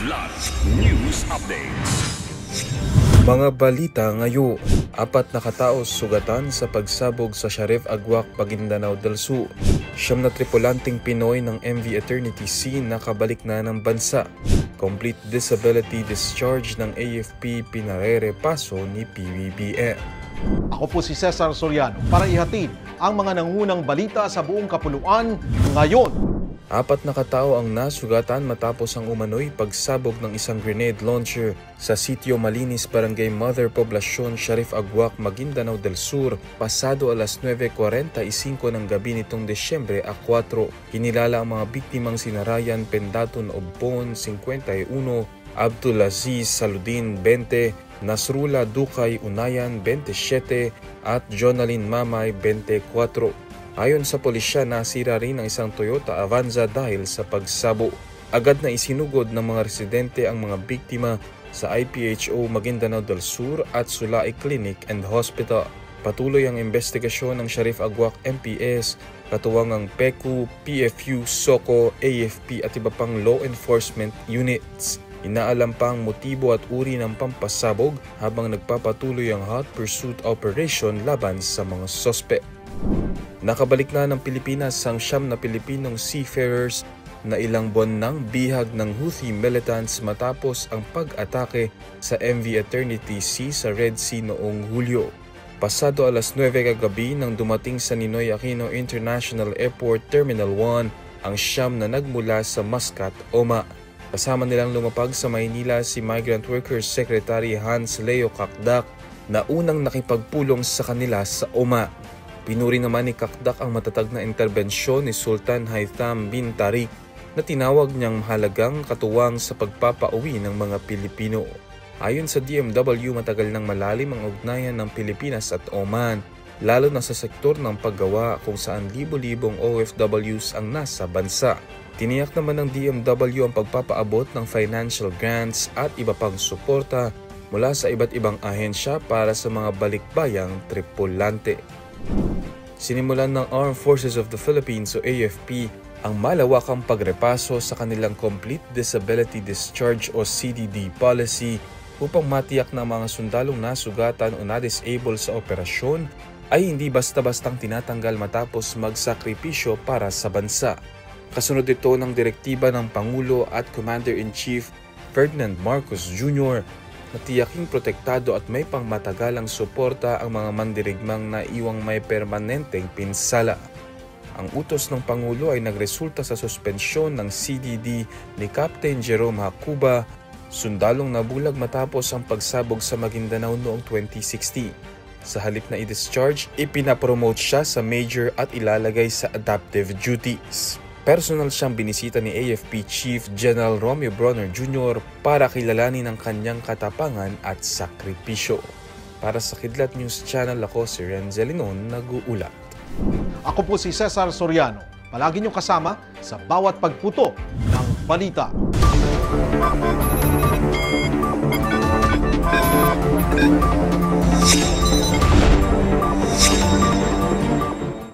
Kidlat News Updates. Mga balita ngayon, 4 na katao sugatan sa pagsabog sa Sharif Agwak, Maguindanao del Sur. 9 na tripulanteng Pinoy ng MV Eternity Sea nakabalik na ng bansa. Complete disability discharge ng AFP pinarerepaso ni PBBM. Ako po si Cesar Soriano para ihatid ang mga nangunang balita sa buong kapuluan ngayon. 4 na katao ang nasugatan matapos ang umano'y pagsabog ng isang grenade launcher sa sitio Malinis, Barangay Mother Poblacion, Sharif Agwak, Maguindanao del Sur, pasado alas 9:45 ng gabi nitong Desyembre 4. Kinilala ang mga biktimang sina Ryan Pendaton Obpon, 51, Abdulaziz Saludin, 20, Nasrullah Dukay Unayan, 27, at Jonalyn Mamay, 24. Ayon sa pulisya, nasira rin ang isang Toyota Avanza dahil sa pagsabog. Agad na isinugod ng mga residente ang mga biktima sa IPHO Maguindanao del Sur at Sulai Clinic and Hospital. Patuloy ang investigasyon ng Sharif Agwak MPS, katuwang ang PECU, PFU, SOCO, AFP at iba pang law enforcement units. Inaalam pa ang motibo at uri ng pampasabog habang nagpapatuloy ang hot pursuit operation laban sa mga sospek. Nakabalik na ng Pilipinas ang 9 na Pilipinong seafarers na ilang buwan nang bihag ng Houthi militants matapos ang pag-atake sa MV Eternity Sea sa Red Sea noong Hulyo. Pasado alas 9 kagabi nang dumating sa Ninoy Aquino International Airport Terminal 1 ang 9 na nagmula sa Muscat, Oman. Kasama nilang lumapag sa Maynila si Migrant Workers Secretary Hans Leo Kakdak na unang nakipagpulong sa kanila sa Oman. Pinuri naman ni Kakdak ang matatag na interbensyon ni Sultan Haitham bin Tariq na tinawag niyang mahalagang katuwang sa pagpapauwi ng mga Pilipino. Ayon sa DMW, matagal nang malalim ang ugnayan ng Pilipinas at Oman, lalo na sa sektor ng paggawa kung saan libo-libong OFWs ang nasa bansa. Tiniyak naman ng DMW ang pagpapaabot ng financial grants at iba pang suporta mula sa iba't ibang ahensya para sa mga balikbayang tripulante. Sinimulan ng Armed Forces of the Philippines o AFP ang malawakang pagrepaso sa kanilang Complete Disability Discharge o CDD policy upang matiyak na mga sundalong nasugatan o na-disable sa operasyon ay hindi basta-bastang tinatanggal matapos magsakripisyo para sa bansa. Kasunod ito ng direktiba ng Pangulo at Commander-in-Chief Ferdinand Marcos Jr. na tiyaking protektado at may pangmatagalang suporta ang mga mandirigmang na iwang may permanenteng pinsala. Ang utos ng Pangulo ay nagresulta sa suspensyon ng CDD ni Captain Jerome Hacuba, sundalong nabulag matapos ang pagsabog sa Maguindanao noong 2016. Sa halip na i-discharge, ipinapromote siya sa major at ilalagay sa adaptive duties. Personal siyang binisita ni AFP Chief General Romeo Bronner Jr. para kilalanin ang kanyang katapangan at sakripisyo. Para sa Kidlat News Channel, ako si Renzel Linon, nag-uulat. Ako po si Cesar Soriano. Palagi niyong kasama sa bawat pagputo ng balita.